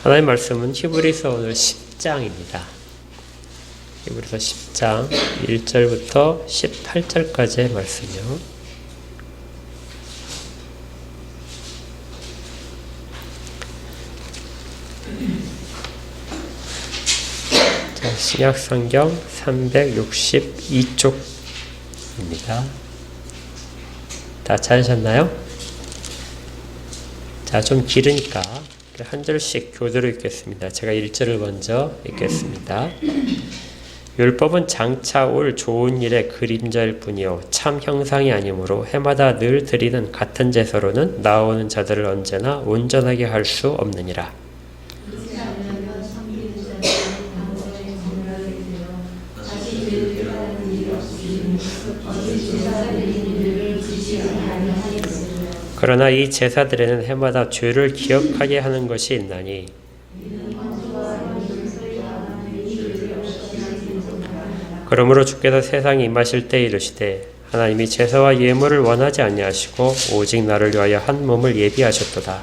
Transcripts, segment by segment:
하나님 말씀은 히브리서 오늘 10장입니다. 히브리서 10장 1절부터 18절까지의 말씀이요. 자, 신약성경 362쪽입니다. 다 찾으셨나요? 자, 좀 길으니까 한 절씩 교대로 읽겠습니다. 제가 1절을 먼저 읽겠습니다. 율법은 장차 올 좋은 일의 그림자일 뿐이요 참 형상이 아니므로 해마다 늘 드리는 같은 제사로는 나오는 자들을 언제나 온전하게 할 수 없느니라. 그러나 이 제사들에는 해마다 죄를 기억하게 하는 것이 있나니 그러므로 주께서 세상에 임하실 때 이르시되 하나님이 제사와 예물을 원하지 아니하시고 오직 나를 위하여 한 몸을 예비하셨도다.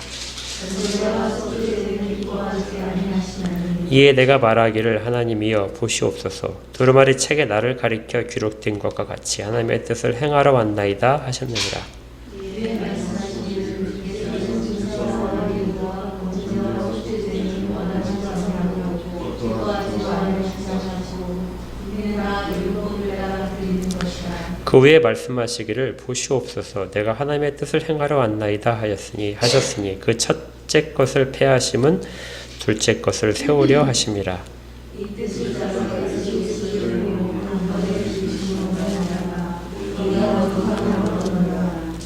이에 내가 말하기를 하나님이여 보시옵소서 두루마리 책에 나를 가리켜 기록된 것과 같이 하나님의 뜻을 행하러 왔나이다 하셨느니라. 그 후에 말씀하시기를 보시옵소서 내가 하나님의 뜻을 행하러 왔나이다 하셨으니 그 첫째 것을 폐하심은 둘째 것을 세우려 하심이라.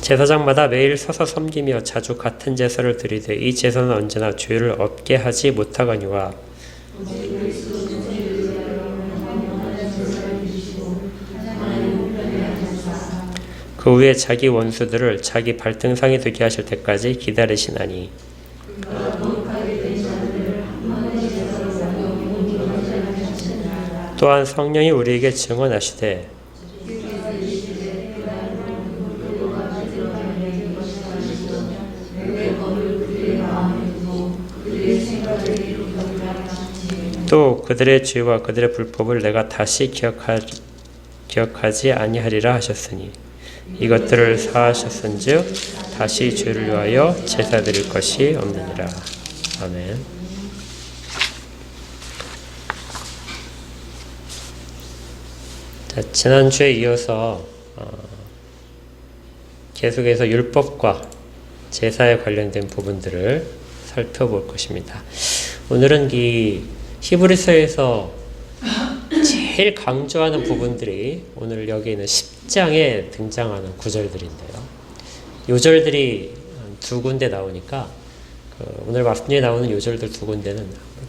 제사장마다 매일 서서 섬기며 자주 같은 제사를 드리되 이 제사는 언제나 죄를 없게 하지 못하거니와 그 후에 자기 원수들을 자기 발등상이 되게 하실 때까지 기다리시나니 또한 성령이 우리에게 증언하시되 또 그들의 죄와 그들의 불법을 내가 다시 기억하지 아니하리라 하셨으니 이것들을 사하셨은즉 다시 죄를 위하여 제사 드릴 것이 없느니라. 아멘. 자, 지난주에 이어서 계속해서 율법과 제사에 관련된 부분들을 살펴볼 것입니다. 오늘은 이 히브리서에서 제일 강조하는 부분들이 오늘 여기 있는 10장에 등장하는 구절들인데요. 요절들이 두 군데 나오니까 오늘 말씀에 나오는 요절들 두 군데는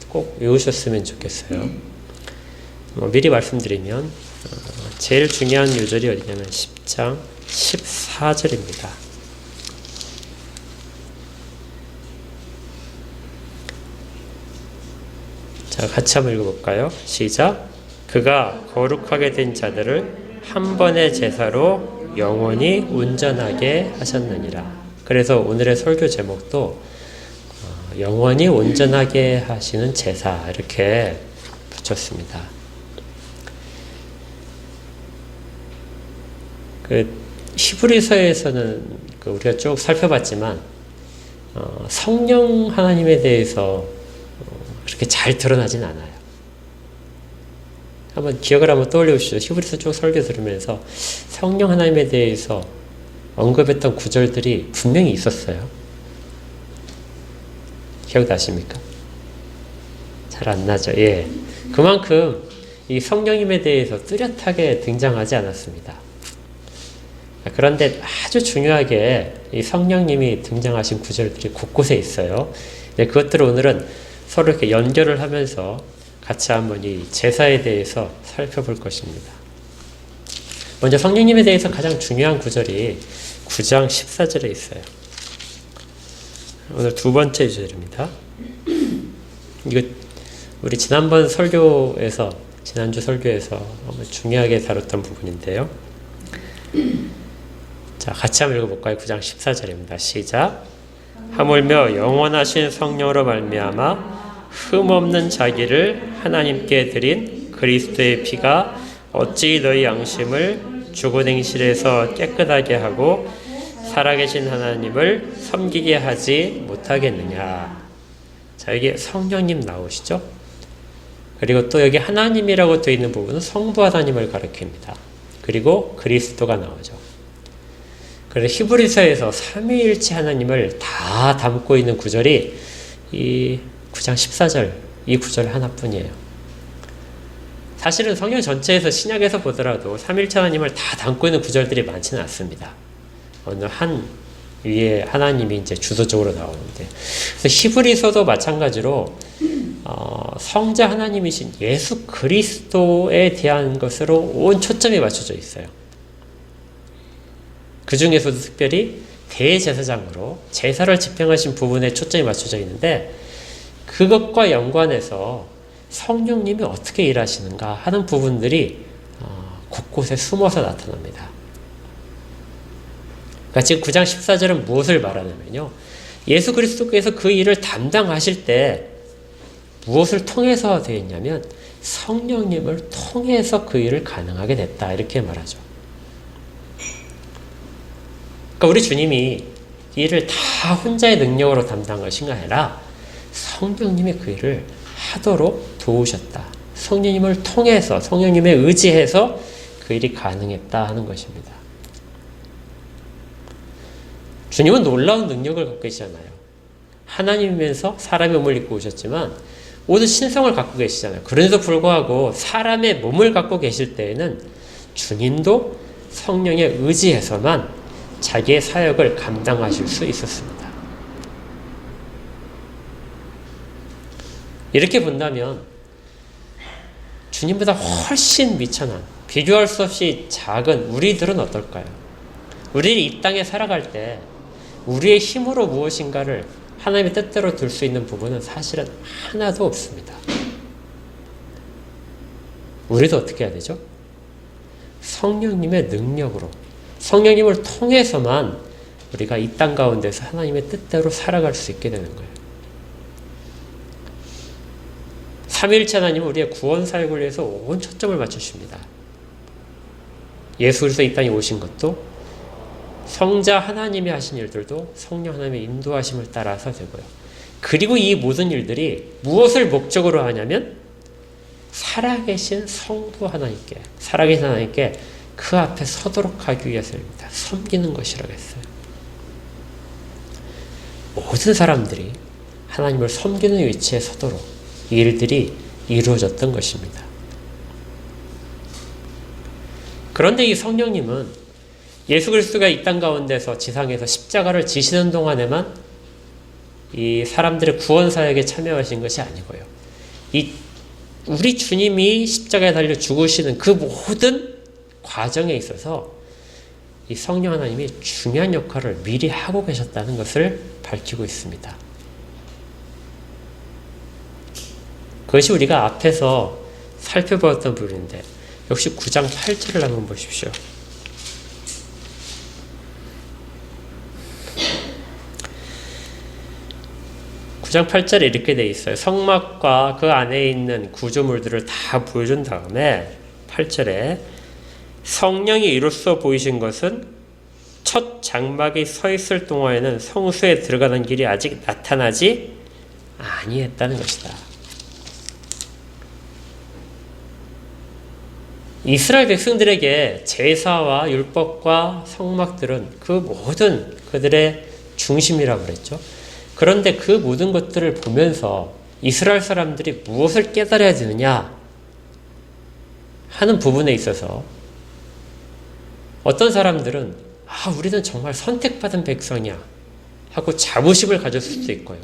꼭 외우셨으면 좋겠어요. 미리 말씀드리면 제일 중요한 요절이 어디냐면 10장 14절입니다. 자, 같이 한번 읽어볼까요? 시작! 그가 거룩하게 된 자들을 한 번의 제사로 영원히 온전하게 하셨느니라. 그래서 오늘의 설교 제목도 영원히 온전하게 하시는 제사 이렇게 붙였습니다. 히브리서에서는 우리가 쭉 살펴봤지만 성령 하나님에 대해서 그렇게 잘 드러나진 않아요. 한번 기억을 한번 떠올려 보시죠. 히브리서 쭉 설교 들으면서 성령 하나님에 대해서 언급했던 구절들이 분명히 있었어요. 기억나십니까? 잘 안 나죠? 예. 그만큼 이 성령님에 대해서 뚜렷하게 등장하지 않았습니다. 그런데 아주 중요하게 이 성령님이 등장하신 구절들이 곳곳에 있어요. 그것들을 오늘은 서로 이렇게 연결을 하면서 같이 한번 이 제사에 대해서 살펴볼 것입니다. 먼저 성령님에 대해서 가장 중요한 구절이 9장 14절에 있어요. 오늘 두 번째 구절입니다. 이거 우리 지난주 설교에서 중요하게 다뤘던 부분인데요. 자, 같이 한번 읽어볼까요? 9장 14절입니다. 시작! 하물며 영원하신 성령으로 말미암아 흠없는 자기를 하나님께 드린 그리스도의 피가 어찌 너희 양심을 죽은 행실에서 깨끗하게 하고 살아계신 하나님을 섬기게 하지 못하겠느냐. 자, 여기 성령님 나오시죠? 그리고 또 여기 하나님이라고 되어 있는 부분은 성부 하나님을 가리킵니다. 그리고 그리스도가 나오죠. 그래서 히브리서에서 삼위일체 하나님을 다 담고 있는 구절이 이 9장 14절 이 구절 하나뿐이에요. 사실은 성경 전체에서 신약에서 보더라도 삼위일체 하나님을 다 담고 있는 구절들이 많지는 않습니다. 어느 한 위에 하나님이 이제 주도적으로 나오는데, 그래서 히브리서도 마찬가지로 성자 하나님이신 예수 그리스도에 대한 것으로 온 초점이 맞춰져 있어요. 그 중에서도 특별히 대제사장으로 제사를 집행하신 부분에 초점이 맞춰져 있는데, 그것과 연관해서 성령님이 어떻게 일하시는가 하는 부분들이 곳곳에 숨어서 나타납니다. 그러니까 지금 9장 14절은 무엇을 말하냐면요, 예수 그리스도께서 그 일을 담당하실 때 무엇을 통해서 되었냐면 성령님을 통해서 그 일을 가능하게 됐다, 이렇게 말하죠. 그러니까 우리 주님이 이 일을 다 혼자의 능력으로 담당하신 게 아니라 성령님이 그 일을 하도록 도우셨다. 성령님을 통해서, 성령님에 의지해서 그 일이 가능했다 하는 것입니다. 주님은 놀라운 능력을 갖고 계시잖아요. 하나님이면서 사람의 몸을 입고 오셨지만 모든 신성을 갖고 계시잖아요. 그런데도 불구하고 사람의 몸을 갖고 계실 때에는 주님도 성령에 의지해서만 자기의 사역을 감당하실 수 있었습니다. 이렇게 본다면 주님보다 훨씬 미천한, 비교할 수 없이 작은 우리들은 어떨까요? 우리들이 이 땅에 살아갈 때 우리의 힘으로 무엇인가를 하나님의 뜻대로 둘 수 있는 부분은 사실은 하나도 없습니다. 우리도 어떻게 해야 되죠? 성령님의 능력으로, 성령님을 통해서만 우리가 이 땅 가운데서 하나님의 뜻대로 살아갈 수 있게 되는 거예요. 삼위일체 하나님은 우리의 구원 사역을 위해서 온 초점을 맞추십니다. 예수 그리스도 이 땅에 오신 것도, 성자 하나님이 하신 일들도 성령 하나님의 인도하심을 따라서 되고요. 그리고 이 모든 일들이 무엇을 목적으로 하냐면 살아계신 성부 하나님께, 살아계신 하나님께 그 앞에 서도록 하기 위해서입니다. 섬기는 것이라고 했어요. 모든 사람들이 하나님을 섬기는 위치에 서도록 이 일들이 이루어졌던 것입니다. 그런데 이 성령님은 예수 그리스도가 이 땅 가운데서 지상에서 십자가를 지시는 동안에만 이 사람들의 구원 사역에 참여하신 것이 아니고요. 우리 주님이 십자가에 달려 죽으시는 그 모든 과정에 있어서 이 성령 하나님이 중요한 역할을 미리 하고 계셨다는 것을 밝히고 있습니다. 그것이 우리가 앞에서 살펴보았던 부분인데, 역시 9장 8절을 한번 보십시오. 9장 8절에 이렇게 되어 있어요. 성막과 그 안에 있는 구조물들을 다 보여준 다음에 8절에 성령이 이로써 보이신 것은 첫 장막이 서 있을 동안에는 성수에 들어가는 길이 아직 나타나지 아니했다는 것이다. 이스라엘 백성들에게 제사와 율법과 성막들은 그 모든 그들의 중심이라고 그랬죠. 그런데 그 모든 것들을 보면서 이스라엘 사람들이 무엇을 깨달아야 되느냐 하는 부분에 있어서 어떤 사람들은 우리는 정말 선택받은 백성이야 하고 자부심을 가졌을 수도 있고요.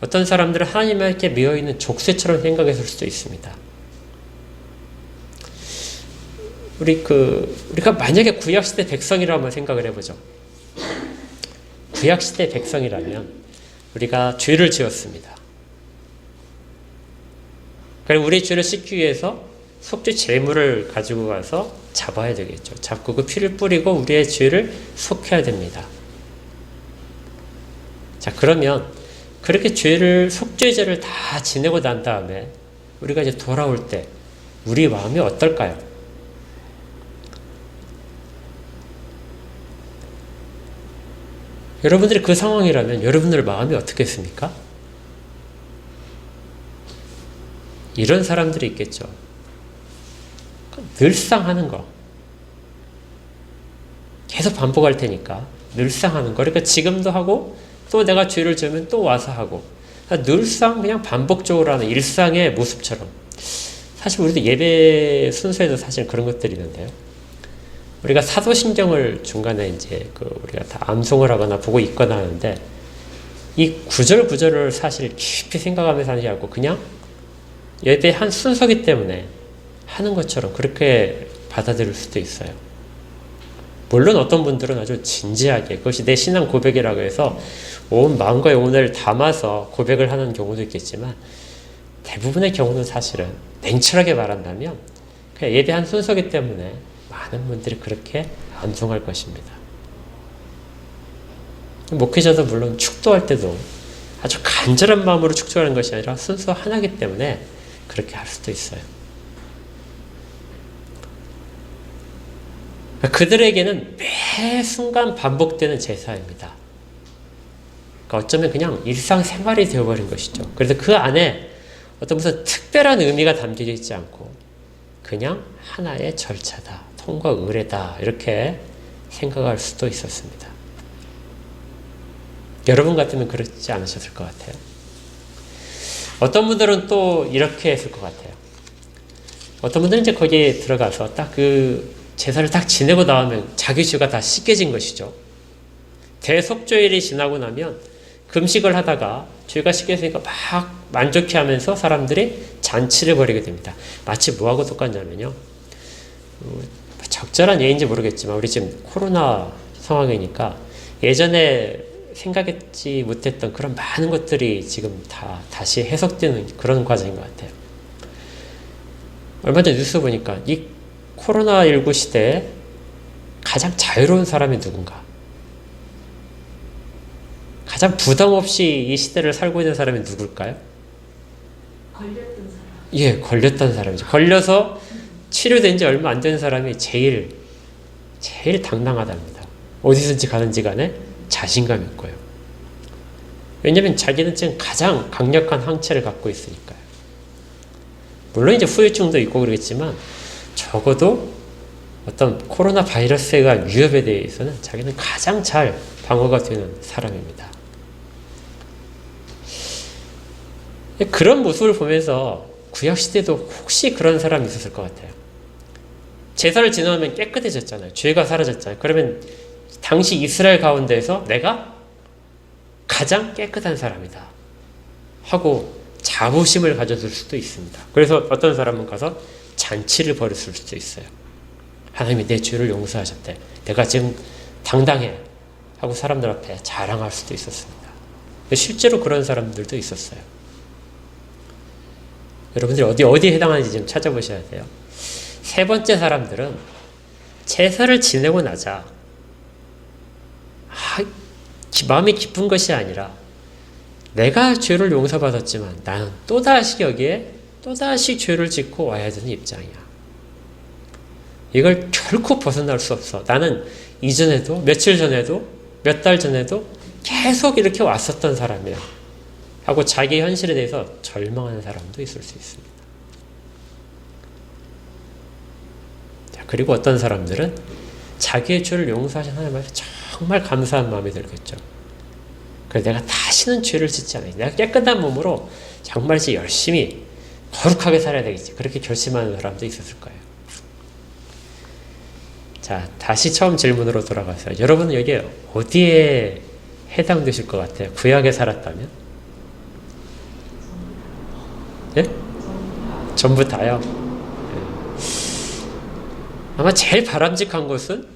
어떤 사람들은 하나님께 매여있는 족쇄처럼 생각했을 수도 있습니다. 우리가 만약에 구약시대 백성이라고 한번 생각을 해보죠. 구약시대 백성이라면 우리가 죄를 지었습니다. 그리고 우리 죄를 씻기 위해서 속죄 제물을 가지고 가서 잡아야 되겠죠. 잡고 그 피를 뿌리고 우리의 죄를 속해야 됩니다. 자, 그러면 그렇게 속죄제를 다 지내고 난 다음에 우리가 이제 돌아올 때 우리 마음이 어떨까요? 여러분들이 그 상황이라면 여러분들 마음이 어떻겠습니까? 이런 사람들이 있겠죠. 늘상 하는 거. 계속 반복할 테니까 늘상 하는 거. 그러니까 지금도 하고 또 내가 죄를 지으면 또 와서 하고 늘상 그냥 반복적으로 하는 일상의 모습처럼. 사실 우리도 예배 순서에도 사실 그런 것들이 있는데요. 우리가 사도신경을 중간에 이제 우리가 다 암송을 하거나 보고 있거나 하는데 이 구절구절을 사실 깊이 생각하면서 하지 않고 그냥 예배 한 순서기 때문에 하는 것처럼 그렇게 받아들일 수도 있어요. 물론 어떤 분들은 아주 진지하게 그것이 내 신앙 고백이라고 해서 온 마음과 영혼을 담아서 고백을 하는 경우도 있겠지만 대부분의 경우는 사실은 냉철하게 말한다면 그냥 예배 한 순서기 때문에 많은 분들이 그렇게 암송할 것입니다. 목회자도 물론 축도할 때도 아주 간절한 마음으로 축도하는 것이 아니라 순서 하나이기 때문에 그렇게 할 수도 있어요. 그들에게는 매 순간 반복되는 제사입니다. 그러니까 어쩌면 그냥 일상생활이 되어버린 것이죠. 그래서 그 안에 어떤 무슨 특별한 의미가 담겨져 있지 않고 그냥 하나의 절차다, 통과 의례다 이렇게 생각할 수도 있었습니다. 여러분 같으면 그렇지 않으셨을 것 같아요. 어떤 분들은 또 이렇게 했을 것 같아요. 어떤 분들은 이제 거기에 들어가서 딱 그 제사를 딱 지내고 나오면 자기 죄가 다 씻겨진 것이죠. 대속죄일이 지나고 나면 금식을 하다가 죄가 씻겨지니까 막 만족해하면서 사람들이 잔치를 벌이게 됩니다. 마치 뭐하고 똑같냐면요. 적절한 예인지 모르겠지만 우리 지금 코로나 상황이니까 예전에 생각했지 못했던 그런 많은 것들이 지금 다시 해석되는 그런 과정인 것 같아요. 얼마 전 뉴스 보니까 이 코로나19 시대에 가장 자유로운 사람이 누군가? 가장 부담 없이 이 시대를 살고 있는 사람이 누굴까요? 걸렸던 사람. 예, 걸렸던 사람이죠. 걸려서 치료된 지 얼마 안 된 사람이 제일 당당하답니다. 어디든지 가는지 간에 자신감 있고요. 왜냐면 자기는 지금 가장 강력한 항체를 갖고 있으니까요. 물론 이제 후유증도 있고 그러겠지만 적어도 어떤 코로나 바이러스에 의한 위협에 대해서는 자기는 가장 잘 방어가 되는 사람입니다. 그런 모습을 보면서 구약시대도 혹시 그런 사람이 있었을 것 같아요. 제사를 지나면 깨끗해졌잖아요. 죄가 사라졌잖아요. 그러면 당시 이스라엘 가운데에서 내가 가장 깨끗한 사람이다 하고 자부심을 가졌을 수도 있습니다. 그래서 어떤 사람은 가서 잔치를 벌였을 수도 있어요. 하나님이 내 죄를 용서하셨대. 내가 지금 당당해 하고 사람들 앞에 자랑할 수도 있었습니다. 실제로 그런 사람들도 있었어요. 여러분들이 어디에 해당하는지 좀 찾아보셔야 돼요. 세 번째 사람들은 제사를 지내고 나자 마음이 기쁜 것이 아니라 내가 죄를 용서받았지만 나는 또다시 여기에 또다시 죄를 짓고 와야 되는 입장이야. 이걸 결코 벗어날 수 없어. 나는 이전에도 며칠 전에도 몇 달 전에도 계속 이렇게 왔었던 사람이야 하고 자기 현실에 대해서 절망하는 사람도 있을 수 있습니다. 자, 그리고 어떤 사람들은 자기의 죄를 용서하신 하나님 앞에 정말 감사한 마음이 들겠죠. 그래서 내가 다시는 죄를 짓지 않아. 내가 깨끗한 몸으로 정말 열심히 거룩하게 살아야 되겠지. 그렇게 결심하는 사람도 있었을 거예요. 자, 다시 처음 질문으로 돌아가서 여러분은 여기에 어디에 해당되실 것 같아요? 구약에 살았다면? 예? 전부 다요. 아마 제일 바람직한 것은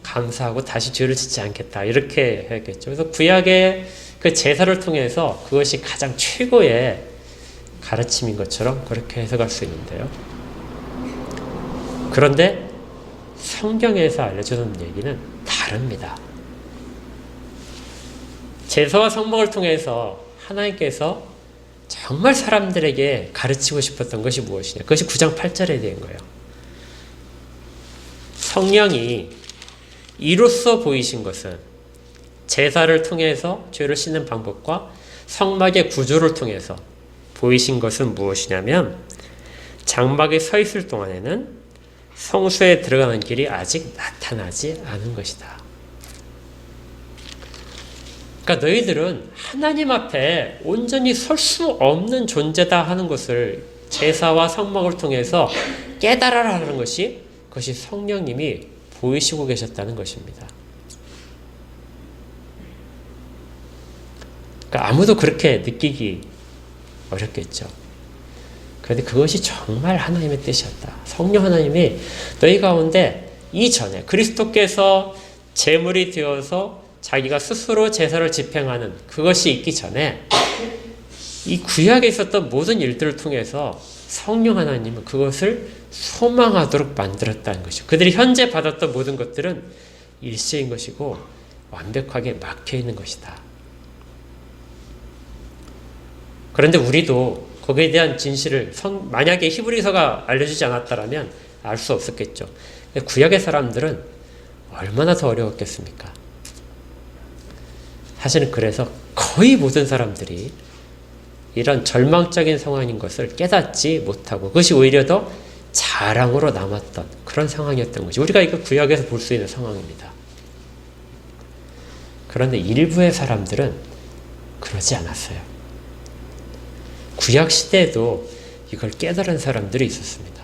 감사하고 다시 죄를 짓지 않겠다 이렇게 해야겠죠. 그래서 구약의 그 제사를 통해서 그것이 가장 최고의 가르침인 것처럼 그렇게 해석할 수 있는데요. 그런데 성경에서 알려주는 얘기는 다릅니다. 제사와 성막을 통해서 하나님께서 정말 사람들에게 가르치고 싶었던 것이 무엇이냐? 그것이 9장 8절에 대한 거예요. 성령이 이로써 보이신 것은 제사를 통해서 죄를 씻는 방법과 성막의 구조를 통해서 보이신 것은 무엇이냐면 장막에 서 있을 동안에는 성소에 들어가는 길이 아직 나타나지 않은 것이다. 그러니까 너희들은 하나님 앞에 온전히 설 수 없는 존재다 하는 것을 제사와 성막을 통해서 깨달아라 하는 것이 그것이 성령님이 보이시고 계셨다는 것입니다. 그러니까 아무도 그렇게 느끼기 어렵겠죠. 그런데 그것이 정말 하나님의 뜻이었다. 성령 하나님이 너희 가운데 이전에 그리스도께서 제물이 되어서 자기가 스스로 제사를 집행하는 그것이 있기 전에 이 구약에 있었던 모든 일들을 통해서 성령 하나님은 그것을 소망하도록 만들었다는 것이죠. 그들이 현재 받았던 모든 것들은 일시인 것이고 완벽하게 막혀 있는 것이다. 그런데 우리도 거기에 대한 진실을 만약에 히브리서가 알려주지 않았다면 알 수 없었겠죠. 구약의 사람들은 얼마나 더 어려웠겠습니까? 사실은 그래서 거의 모든 사람들이 이런 절망적인 상황인 것을 깨닫지 못하고 그것이 오히려 더 자랑으로 남았던 그런 상황이었던 것이 우리가 이거 구약에서 볼 수 있는 상황입니다. 그런데 일부의 사람들은 그러지 않았어요. 구약 시대에도 이걸 깨달은 사람들이 있었습니다.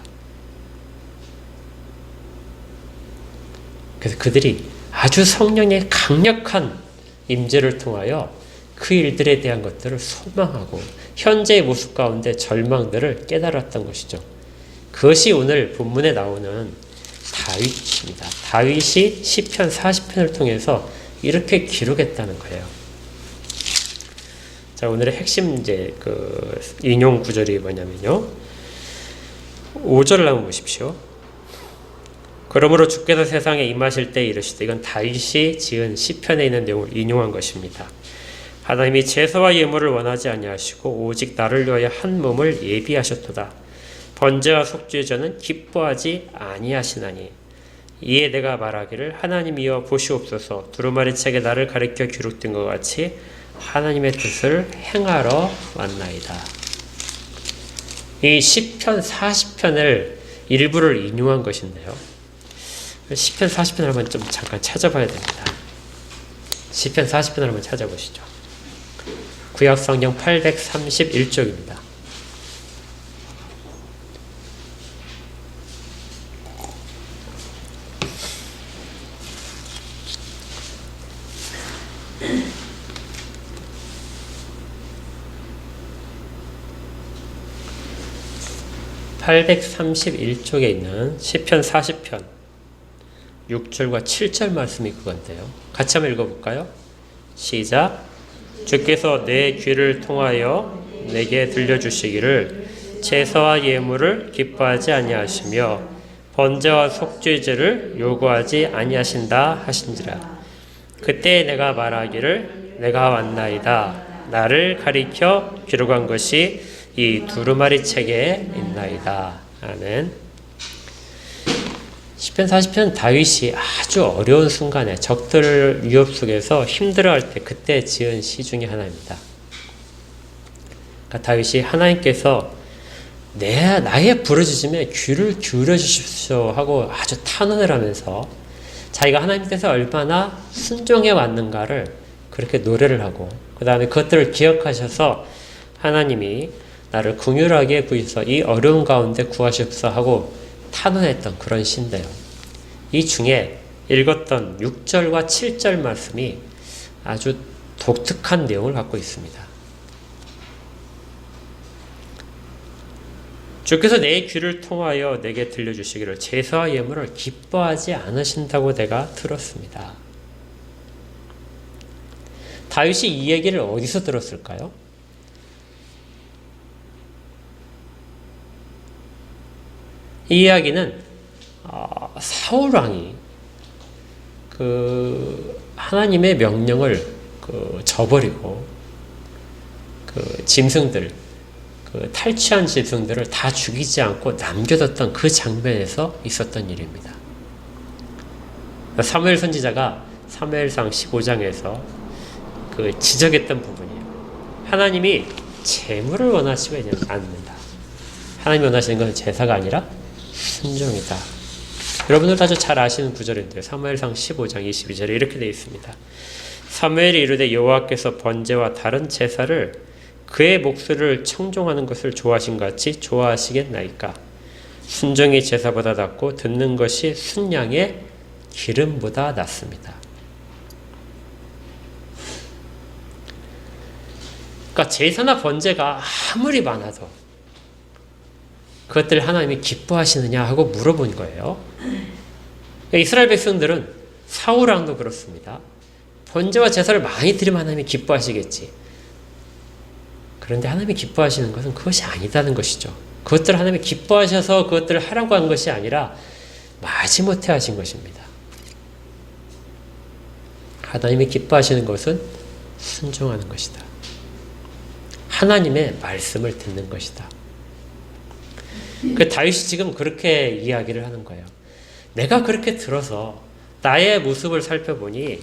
그래서 그들이 아주 성령의 강력한 임재를 통하여 그 일들에 대한 것들을 소망하고 현재의 모습 가운데 절망들을 깨달았던 것이죠. 그것이 오늘 본문에 나오는 다윗입니다. 다윗이 시편 40편을 통해서 이렇게 기록했다는 거예요. 자, 오늘의 핵심 이제 그 인용 구절이 뭐냐면요. 5절을 한번 보십시오. 그러므로 주께서 세상에 임하실 때 이르시되 이건 다윗이 지은 시편에 있는 내용을 인용한 것입니다. 하나님이 제사와 예물을 원하지 아니하시고 오직 나를 위하여 한 몸을 예비하셨도다. 번제와 속죄의 전은 기뻐하지 아니하시나니 이에 내가 말하기를 하나님이여 보시옵소서 두루마리 책에 나를 가리켜 기록된 것 같이 하나님의 뜻을 행하러 왔나이다. 이 시편 40편을 일부를 인용한 것인데요. 시편 40편을 한번 좀 잠깐 찾아봐야 됩니다. 시편 40편을 한번 찾아보시죠. 구약 성경 831쪽입니다. (831쪽에) 있는 시편 40편 6절과 7절 말씀이 그건데요. 같이 한번 읽어볼까요? 시작. 주께서 내 귀를 통하여 내게 들려주시기를 제사와 예물을 기뻐하지 아니하시며 번제와 속죄제를 요구하지 아니하신다 하신지라. 그때 내가 말하기를 내가 왔나이다. 나를 가리켜 기록한 것이 이 두루마리 책에 있나이다. 아멘. 시편 40편 다윗이 아주 어려운 순간에 적들 위협 속에서 힘들어할 때 그때 지은 시 중에 하나입니다. 그러니까 다윗이 하나님께서 나의 부르짖음에 귀를 기울여 주십시오 하고 아주 탄원을 하면서 자기가 하나님께서 얼마나 순종해 왔는가를 그렇게 노래를 하고 그 다음에 그것들을 기억하셔서 하나님이 나를 긍휼하게 구해서 이 어려운 가운데 구하시옵소서 하고 탄원했던 그런 시인데요. 이 중에 읽었던 6절과 7절 말씀이 아주 독특한 내용을 갖고 있습니다. 주께서 내 귀를 통하여 내게 들려주시기를 제사와 예물을 기뻐하지 않으신다고 내가 들었습니다. 다윗이 이 얘기를 어디서 들었을까요? 이 이야기는 사울 왕이 하나님의 명령을 저버리고 그 짐승들, 그 탈취한 짐승들을 다 죽이지 않고 남겨뒀던 그 장면에서 있었던 일입니다. 사무엘 선지자가 사무엘상 15장에서 그 지적했던 부분이에요. 하나님이 재물을 원하시지 않는다. 하나님이 원하시는 것은 제사가 아니라 순종이다. 여러분들 아주 잘 아시는 구절인데요. 사무엘상 15장 22절에 이렇게 되어 있습니다. 사무엘이 이르되 여호와께서 번제와 다른 제사를 그의 목소리를 청종하는 것을 좋아하신 같이 좋아하시겠나이까. 순종이 제사보다 낫고 듣는 것이 순양의 기름보다 낫습니다. 그러니까 제사나 번제가 아무리 많아도 그것들 하나님이 기뻐하시느냐 하고 물어본 거예요. 그러니까 이스라엘 백성들은 사울왕도 그렇습니다. 번제와 제사를 많이 드리면 하나님이 기뻐하시겠지. 그런데 하나님이 기뻐하시는 것은 그것이 아니다는 것이죠. 그것들을 하나님이 기뻐하셔서 그것들을 하라고 한 것이 아니라 마지못해 하신 것입니다. 하나님이 기뻐하시는 것은 순종하는 것이다. 하나님의 말씀을 듣는 것이다. 그 다윗이 지금 그렇게 이야기를 하는 거예요. 내가 그렇게 들어서 나의 모습을 살펴보니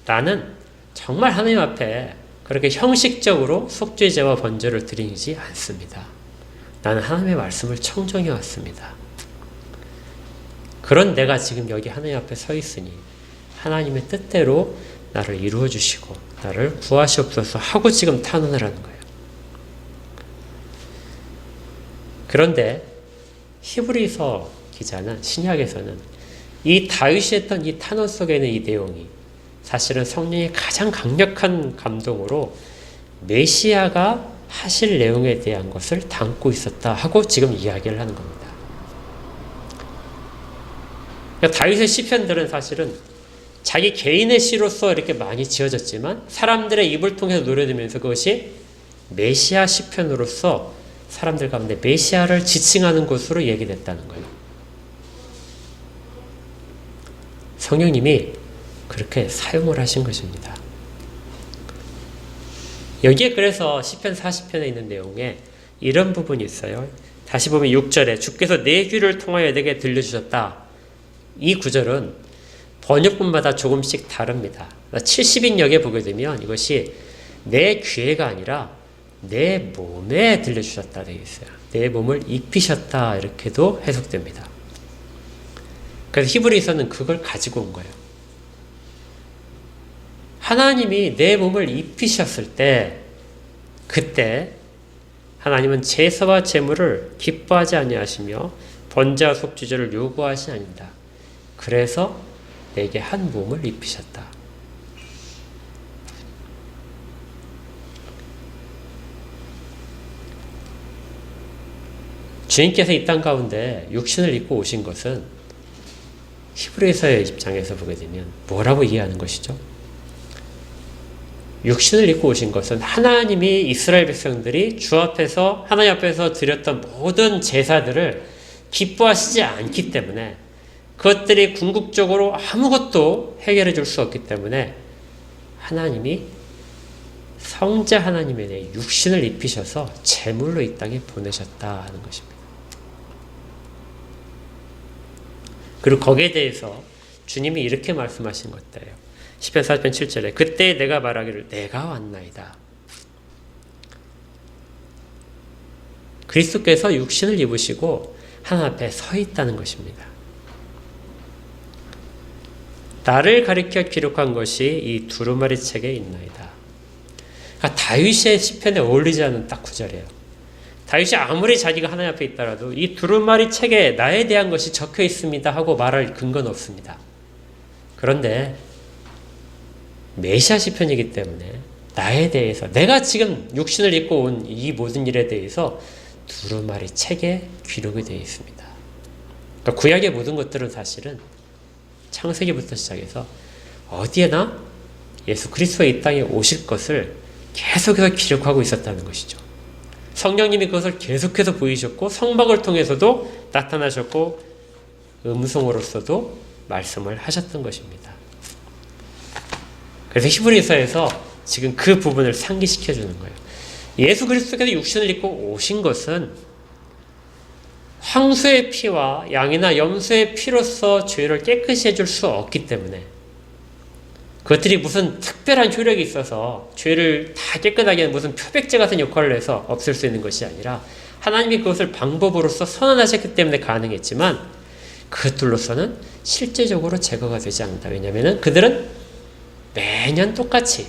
나는 정말 하나님 앞에 그렇게 형식적으로 속죄제와 번제를 드리지 않습니다. 나는 하나님의 말씀을 청정해 왔습니다. 그런 내가 지금 여기 하나님 앞에 서 있으니 하나님의 뜻대로 나를 이루어 주시고 나를 구하시옵소서 하고 지금 탄원을 하는 거예요. 그런데 히브리서 기자는 신약에서는 이 다윗이 했던 이 탄원 속에 있는 이 내용이 사실은 성령의 가장 강력한 감동으로 메시아가 하실 내용에 대한 것을 담고 있었다 하고 지금 이야기를 하는 겁니다. 그러니까 다윗의 시편들은 사실은 자기 개인의 시로서 이렇게 많이 지어졌지만 사람들의 입을 통해서 노래되면서 그것이 메시아 시편으로서 사람들 가운데 메시아를 지칭하는 것으로 얘기됐다는 거예요. 성령님이 그렇게 사용을 하신 것입니다. 여기에 그래서 시편 40편에 있는 내용에 이런 부분이 있어요. 다시 보면 6절에 주께서 내 귀를 통하여 내게 들려주셨다. 이 구절은 번역본마다 조금씩 다릅니다. 70인역에 보게 되면 이것이 내 귀에가 아니라 내 몸에 들려주셨다 되어 있어요. 내 몸을 입히셨다 이렇게도 해석됩니다. 그래서 히브리서는 그걸 가지고 온 거예요. 하나님이 내 몸을 입히셨을 때 그때 하나님은 제사와 제물을 기뻐하지 아니하시며 번제와 속죄제를 요구하시 아닙니다. 그래서 내게 한 몸을 입히셨다. 주님께서 이 땅 가운데 육신을 입고 오신 것은 히브리서의 입장에서 보게 되면 뭐라고 이해하는 것이죠? 육신을 입고 오신 것은 하나님이 이스라엘 백성들이 주 앞에서 하나님 앞에서 드렸던 모든 제사들을 기뻐하시지 않기 때문에 그것들이 궁극적으로 아무것도 해결해 줄 수 없기 때문에 하나님이 성자 하나님에 대해 육신을 입히셔서 제물로 이 땅에 보내셨다 하는 것입니다. 그리고 거기에 대해서 주님이 이렇게 말씀하신 것들이에요. 시편 40편 7절에 그때 내가 말하기를 내가 왔나이다. 그리스도께서 육신을 입으시고 하나님 앞에 서 있다는 것입니다. 나를 가리켜 기록한 것이 이 두루마리 책에 있나이다. 그러니까 다윗의 시편에 어울리지 않은 딱 구절이에요. 다윗이 아무리 자기가 하나님 앞에 있더라도 이 두루마리 책에 나에 대한 것이 적혀 있습니다 하고 말할 근거는 없습니다. 그런데 메시아 시편이기 때문에 나에 대해서 내가 지금 육신을 입고 온 이 모든 일에 대해서 두루마리 책에 기록이 되어 있습니다. 그러니까 구약의 모든 것들은 사실은 창세기부터 시작해서 어디에나 예수 그리스도가 이 땅에 오실 것을 계속해서 기록하고 있었다는 것이죠. 성령님이 그것을 계속해서 보이셨고 성막을 통해서도 나타나셨고 음성으로서도 말씀을 하셨던 것입니다. 그래서 히브리서에서 지금 그 부분을 상기시켜 주는 거예요. 예수 그리스도께서 육신을 입고 오신 것은 황소의 피와 양이나 염소의 피로서 죄를 깨끗이 해줄 수 없기 때문에, 그것들이 무슨 특별한 효력이 있어서 죄를 다 깨끗하게 하는 무슨 표백제 같은 역할을 해서 없앨 수 있는 것이 아니라 하나님이 그것을 방법으로서 선언하셨기 때문에 가능했지만 그것들로서는 실제적으로 제거가 되지 않는다. 왜냐하면 그들은 매년 똑같이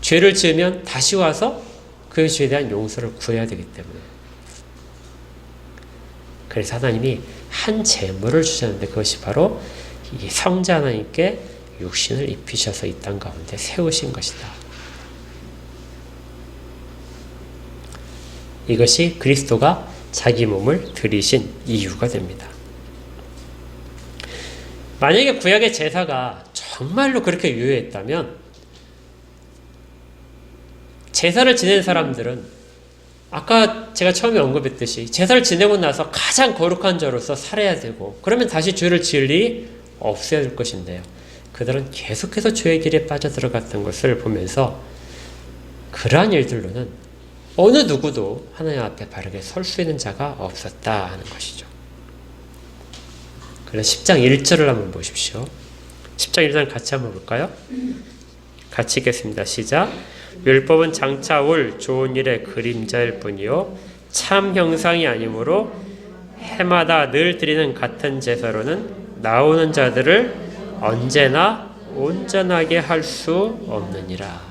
죄를 지으면 다시 와서 그 죄에 대한 용서를 구해야 되기 때문에, 그래서 하나님이 한 제물을 주셨는데 그것이 바로 이 성자 하나님께 육신을 입히셔서 이 땅 가운데 세우신 것이다. 이것이 그리스도가 자기 몸을 드리신 이유가 됩니다. 만약에 구약의 제사가 정말로 그렇게 유효했다면 제사를 지낸 사람들은 아까 제가 처음에 언급했듯이 제사를 지내고 나서 가장 거룩한 자로서 살아야 되고, 그러면 다시 죄를 지을 일이 없어야 될 것인데요. 그들은 계속해서 죄의 길에 빠져들어갔던 것을 보면서 그러한 일들로는 어느 누구도 하나님 앞에 바르게 설 수 있는 자가 없었다 하는 것이죠. 그래서 10장 1절을 한번 보십시오. 10장 1절 같이 한번 볼까요? 같이 읽겠습니다. 시작. 율법은 장차 올 좋은 일의 그림자일 뿐이요 참 형상이 아니므로 해마다 늘 드리는 같은 제사로는 나오는 자들을 언제나 온전하게 할 수 없느니라.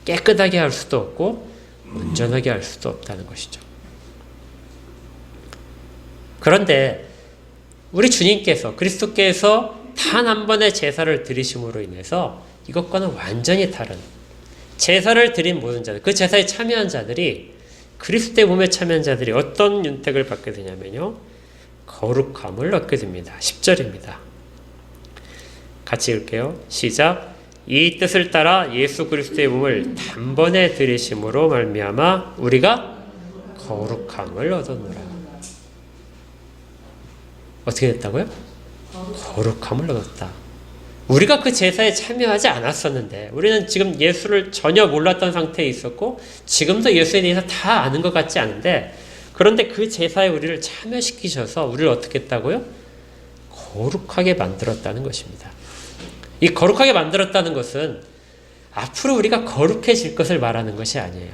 깨끗하게 할 수도 없고 온전하게 할 수도 없다는 것이죠. 그런데 우리 주님께서, 그리스도께서 단 한 번의 제사를 드리심으로 인해서 이것과는 완전히 다른 제사를 드린 모든 자들, 그 제사에 참여한 자들이, 그리스도의 몸에 참여한 자들이 어떤 윤택을 받게 되냐면요, 거룩함을 얻게 됩니다. 10절입니다. 같이 읽을게요. 시작. 이 뜻을 따라 예수 그리스도의 몸을 단번에 드리심으로 말미암아 우리가 거룩함을 얻었노라. 어떻게 됐다고요? 거룩함을 얻었다. 우리가 그 제사에 참여하지 않았었는데, 우리는 지금 예수를 전혀 몰랐던 상태에 있었고 지금도 예수에 대해서 다 아는 것 같지 않은데, 그런데 그 제사에 우리를 참여시키셔서 우리를 어떻게 했다고요? 거룩하게 만들었다는 것입니다. 이 거룩하게 만들었다는 것은 앞으로 우리가 거룩해질 것을 말하는 것이 아니에요.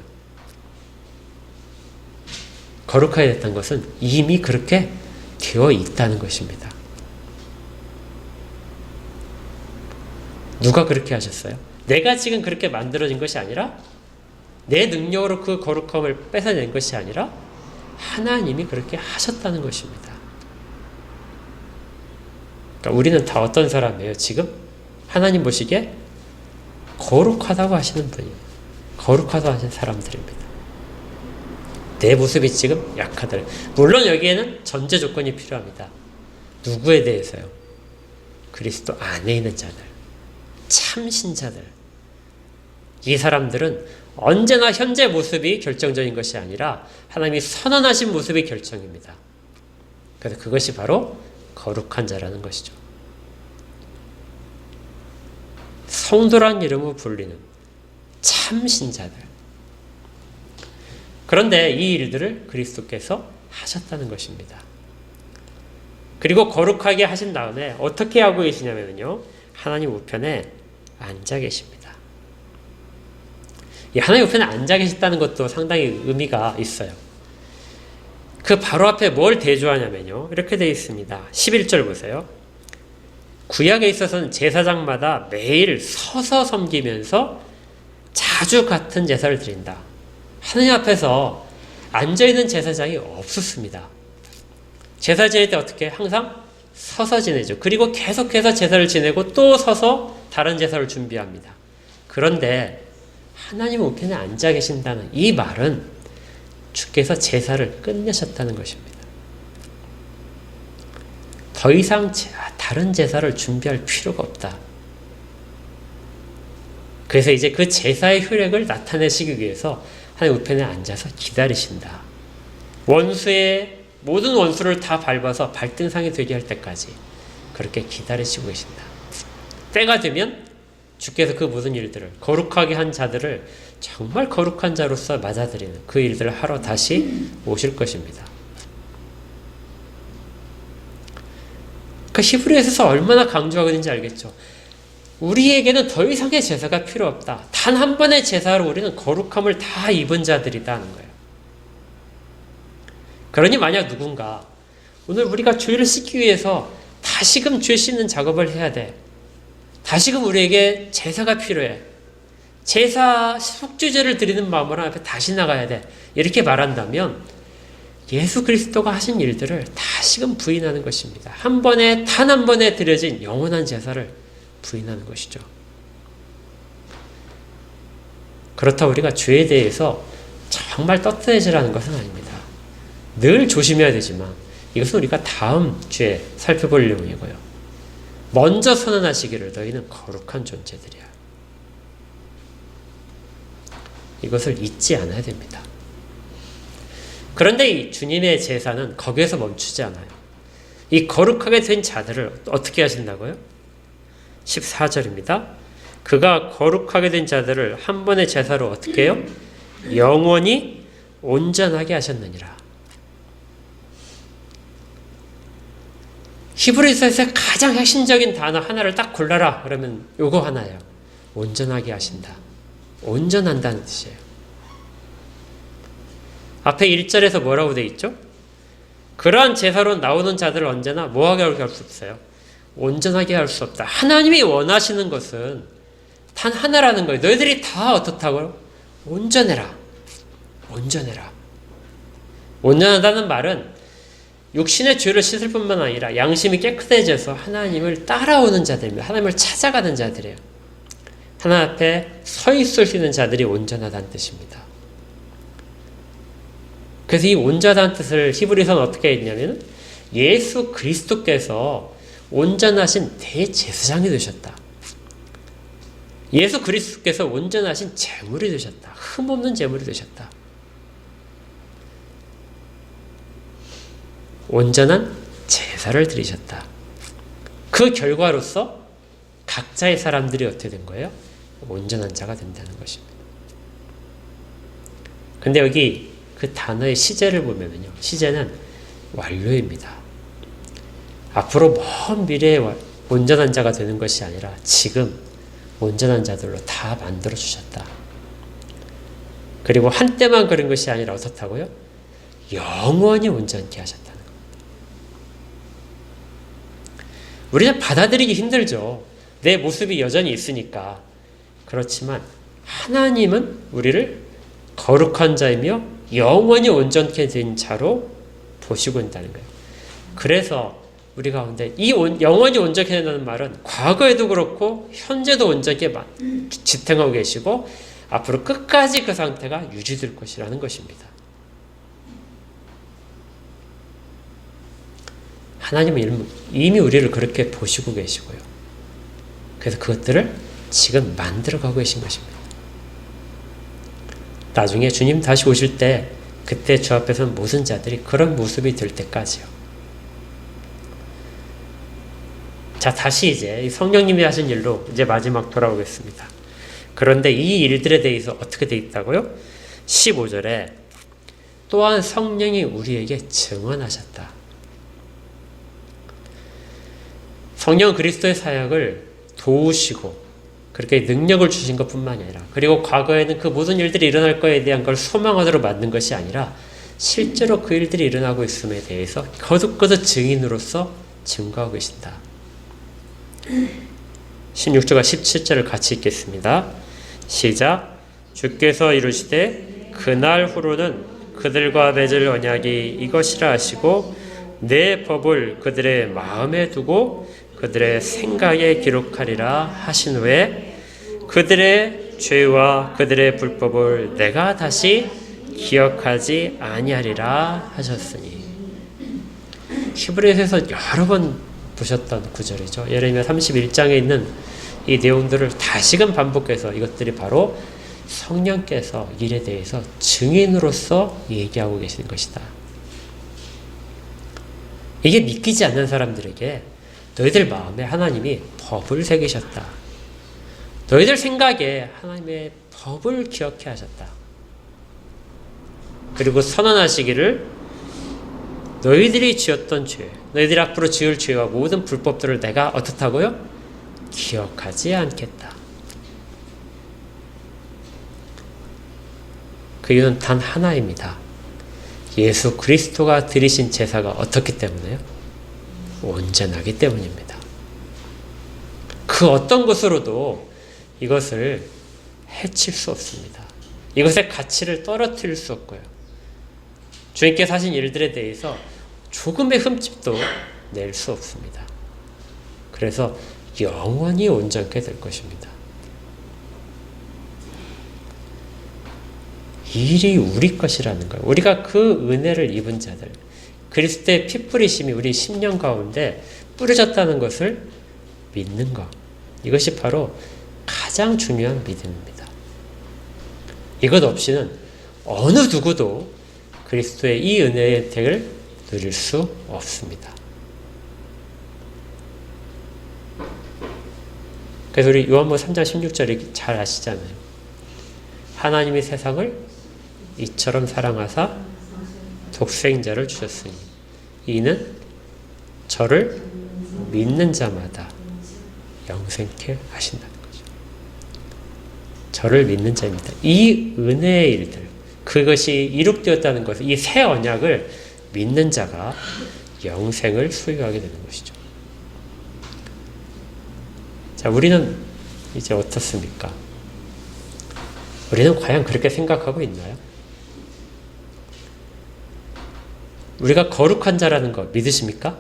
거룩하게 됐다는 것은 이미 그렇게 되어 있다는 것입니다. 누가 그렇게 하셨어요? 내가 지금 그렇게 만들어진 것이 아니라, 내 능력으로 그 거룩함을 뺏어낸 것이 아니라 하나님이 그렇게 하셨다는 것입니다. 그러니까 우리는 다 어떤 사람이에요? 지금 하나님 보시기에 거룩하다고 하시는 분이에요. 거룩하다고 하시는 사람들입니다. 내 모습이 지금 약하다. 물론 여기에는 전제 조건이 필요합니다. 누구에 대해서요? 그리스도 안에 있는 자들, 참신자들. 이 사람들은 언제나 현재 모습이 결정적인 것이 아니라 하나님이 선언하신 모습이 결정입니다. 그래서 그것이 바로 거룩한 자라는 것이죠. 성도란 이름으로 불리는 참신자들. 그런데 이 일들을 그리스도께서 하셨다는 것입니다. 그리고 거룩하게 하신 다음에 어떻게 하고 계시냐면요, 하나님 우편에 앉아 계십니다. 이 하나님 우편에 앉아 계셨다는 것도 상당히 의미가 있어요. 그 바로 앞에 뭘 대조하냐면요, 이렇게 되어 있습니다. 11절 보세요. 구약에 있어서는 제사장마다 매일 서서 섬기면서 자주 같은 제사를 드린다. 하나님 앞에서 앉아있는 제사장이 없었습니다. 제사 지낼 때 어떻게? 항상 서서 지내죠. 그리고 계속해서 제사를 지내고 또 서서 다른 제사를 준비합니다. 그런데 하나님 우편에 앉아 계신다는 이 말은 주께서 제사를 끝내셨다는 것입니다. 더 이상 다른 제사를 준비할 필요가 없다. 그래서 이제 그 제사의 효력을 나타내시기 위해서 하나님 우편에 앉아서 기다리신다. 원수의 모든 원수를 다 밟아서 발등상이 되게 할 때까지 그렇게 기다리시고 계신다. 때가 되면 주께서 그 모든 일들을, 거룩하게 한 자들을 정말 거룩한 자로서 맞아들이는 그 일들을 하러 다시 오실 것입니다. 그 히브리서에서 얼마나 강조하고 있는지 알겠죠? 우리에게는 더 이상의 제사가 필요 없다. 단 한 번의 제사로 우리는 거룩함을 다 입은 자들이다 하는 거예요. 그러니 만약 누군가 오늘 우리가 죄를 씻기 위해서 다시금 죄 씻는 작업을 해야 돼. 다시금 우리에게 제사가 필요해. 제사 속죄제를 드리는 마음으로 앞에 다시 나가야 돼. 이렇게 말한다면 예수 그리스도가 하신 일들을 다시금 부인하는 것입니다. 단 한 번에 드려진 영원한 제사를 부인하는 것이죠. 그렇다고 우리가 죄에 대해서 정말 떳떳해지라는 것은 아닙니다. 늘 조심해야 되지만 이것은 우리가 다음 주에 살펴볼 내용이고요. 먼저 선언하시기를 너희는 거룩한 존재들이야. 이것을 잊지 않아야 됩니다. 그런데 이 주님의 제사는 거기에서 멈추지 않아요. 이 거룩하게 된 자들을 어떻게 하신다고요? 14절입니다. 그가 거룩하게 된 자들을 한 번의 제사로 어떻게 해요? 영원히 온전하게 하셨느니라. 히브리서에서 가장 핵심적인 단어 하나를 딱 골라라 그러면 요거 하나예요. 온전하게 하신다. 온전한다는 뜻이에요. 앞에 1절에서 뭐라고 되어 있죠? 그러한 제사로 나오는 자들을 언제나 뭐하게 할 수 없어요? 온전하게 할 수 없다. 하나님이 원하시는 것은 단 하나라는 거예요. 너희들이 다 어떻다고요? 온전해라. 온전해라. 온전하다는 말은 육신의 죄를 씻을 뿐만 아니라 양심이 깨끗해져서 하나님을 따라오는 자들입니다. 하나님을 찾아가는 자들이에요. 하나님 앞에 서 있을 수 있는 자들이 온전하다는 뜻입니다. 그래서 이 온전한 뜻을 히브리서는 어떻게 했냐면 예수 그리스도께서 온전하신 대제사장이 되셨다. 예수 그리스도께서 온전하신 제물이 되셨다. 흠없는 제물이 되셨다. 온전한 제사를 드리셨다. 그 결과로서 각자의 사람들이 어떻게 된 거예요? 온전한 자가 된다는 것입니다. 근데 여기 그 단어의 시제를 보면요. 시제는 완료입니다. 앞으로 먼 미래에 온전한 자가 되는 것이 아니라 지금 온전한 자들로 다 만들어 주셨다. 그리고 한때만 그런 것이 아니라 어떻다고요? 영원히 온전케 하셨다는 겁니다. 우리는 받아들이기 힘들죠. 내 모습이 여전히 있으니까. 그렇지만 하나님은 우리를 거룩한 자이며 영원히 온전케 된 자로 보시고 있다는 거예요. 그래서 우리 가운데 이 영원히 온전케 된다는 말은 과거에도 그렇고 현재도 온전케 지탱하고 계시고 앞으로 끝까지 그 상태가 유지될 것이라는 것입니다. 하나님은 이미 우리를 그렇게 보시고 계시고요. 그래서 그것들을 지금 만들어가고 계신 것입니다. 나중에 주님 다시 오실 때 그때 주 앞에서는 모든 자들이 그런 모습이 될 때까지요. 자, 다시 이제 성령님이 하신 일로 이제 마지막 돌아오겠습니다. 그런데 이 일들에 대해서 어떻게 돼 있다고요? 15절에 또한 성령이 우리에게 증언하셨다. 성령 그리스도의 사역을 도우시고 그렇게 능력을 주신 것뿐만 아니라 그리고 과거에는 그 모든 일들이 일어날 거에 대한 걸 소망하도록 만든 것이 아니라 실제로 그 일들이 일어나고 있음에 대해서 거듭거듭 증인으로서 증거하고 계신다. 16절과 17절을 같이 읽겠습니다. 시작. 주께서 이르시되 그날 후로는 그들과 맺을 언약이 이것이라 하시고 내 법을 그들의 마음에 두고 그들의 생각에 기록하리라 하신 후에 그들의 죄와 그들의 불법을 내가 다시 기억하지 아니하리라 하셨으니. 히브리서에서 여러 번 보셨던 구절이죠. 예레미야 31장에 있는 이 내용들을 다시금 반복해서 이것들이 바로 성령께서 일에 대해서 증인으로서 얘기하고 계시는 것이다. 이게 믿기지 않는 사람들에게 너희들 마음에 하나님이 법을 새기셨다. 너희들 생각에 하나님의 법을 기억해 하셨다. 그리고 선언하시기를 너희들이 지었던 죄, 너희들이 앞으로 지을 죄와 모든 불법들을 내가 어떻다고요? 기억하지 않겠다. 그 이유는 단 하나입니다. 예수 그리스도가 드리신 제사가 어떻기 때문에요? 온전하기 때문입니다. 그 어떤 것으로도 이것을 해칠 수 없습니다. 이것의 가치를 떨어뜨릴 수 없고요. 주님께서 하신 일들에 대해서 조금의 흠집도 낼 수 없습니다. 그래서 영원히 온전케 될 것입니다. 이 일이 우리 것이라는 거예요. 우리가 그 은혜를 입은 자들, 그리스도의 피 뿌리심이 우리 심령 가운데 뿌려졌다는 것을 믿는 것, 이것이 바로 가장 중요한 믿음입니다. 이것 없이는 어느 누구도 그리스도의 이 은혜의 혜택을 누릴 수 없습니다. 그래서 우리 요한복음 3장 16절이 잘 아시잖아요. 하나님이 세상을 이처럼 사랑하사 독생자를 주셨으니 이는 저를 믿는 자마다 영생케 하신다는 거죠. 저를 믿는 자입니다. 이 은혜의 일들, 그것이 이룩되었다는 것을, 이 새 언약을 믿는 자가 영생을 소유하게 되는 것이죠. 자, 우리는 이제 어떻습니까? 우리는 과연 그렇게 생각하고 있나요? 우리가 거룩한 자라는 거 믿으십니까?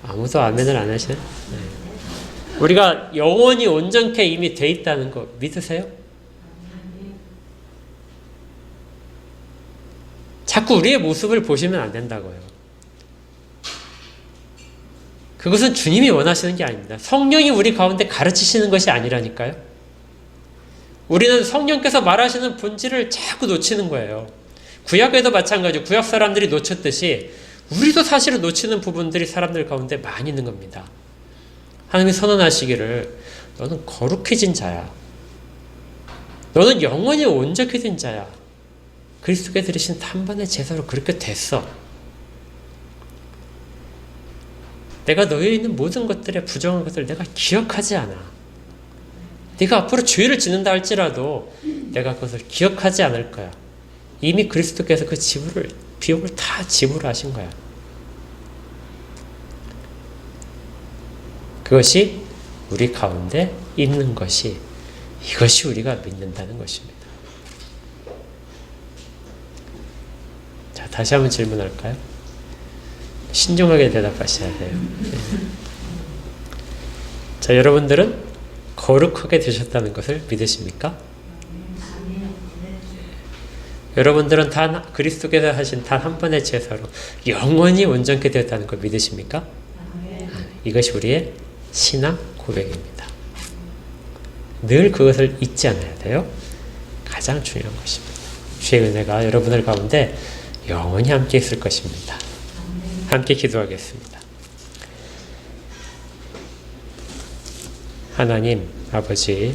아무도 아멘을 안 하시네. 네. 우리가 영원히 온전케 이미 돼 있다는 거 믿으세요? 자꾸 우리의 모습을 보시면 안 된다고요. 그것은 주님이 원하시는 게 아닙니다. 성령이 우리 가운데 가르치시는 것이 아니라니까요. 우리는 성령께서 말하시는 본질을 자꾸 놓치는 거예요. 구약에도 마찬가지로 구약 사람들이 놓쳤듯이 우리도 사실은 놓치는 부분들이 사람들 가운데 많이 있는 겁니다. 하나님이 선언하시기를 너는 거룩해진 자야. 너는 영원히 온전해진 자야. 그리스도께 드리신 단번의 제사로 그렇게 됐어. 내가 너희에 있는 모든 것들의 부정한 것들을 내가 기억하지 않아. 네가 앞으로 죄를 짓는다 할지라도 내가 그것을 기억하지 않을 거야. 이미 그리스도께서 그 비용을 다 지불하신 거야. 그것이 우리 가운데 있는 것이, 이것이 우리가 믿는다는 것입니다. 자, 다시 한번 질문할까요? 신중하게 대답하셔야 돼요. 자, 여러분들은 거룩하게 되셨다는 것을 믿으십니까? 여러분들은 그리스도께서 하신 단 한 번의 제사로 영원히 온전케 되었다는 걸 믿으십니까? 이것이 우리의 신앙 고백입니다. 늘 그것을 잊지 않아야 돼요. 가장 중요한 것입니다. 주의 은혜가 여러분들 가운데 영원히 함께 있을 것입니다. 함께 기도하겠습니다. 하나님 아버지,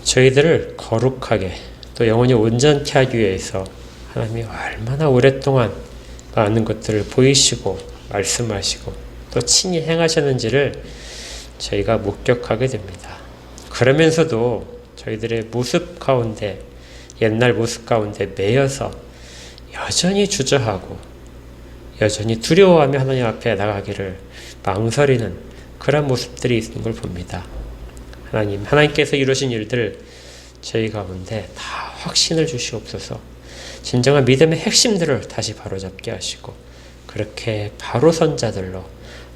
저희들을 거룩하게 또 영원히 온전케 하기 위해서 하나님이 얼마나 오랫동안 많은 것들을 보이시고 말씀하시고 또 친히 행하셨는지를 저희가 목격하게 됩니다. 그러면서도 저희들의 모습 가운데, 옛날 모습 가운데 매여서 여전히 주저하고 여전히 두려워하며 하나님 앞에 나가기를 망설이는 그런 모습들이 있는 걸 봅니다. 하나님께서 이루신 일들 저희 가운데 다 확신을 주시옵소서. 진정한 믿음의 핵심들을 다시 바로잡게 하시고 그렇게 바로 선 자들로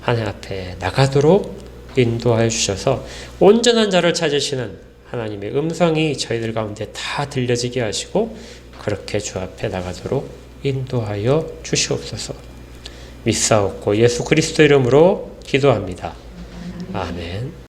하나님 앞에 나가도록 인도하여 주셔서 온전한 자를 찾으시는 하나님의 음성이 저희들 가운데 다 들려지게 하시고 그렇게 주 앞에 나가도록 인도하여 주시옵소서. 믿사옵고 예수 그리스도 이름으로 기도합니다. 아멘.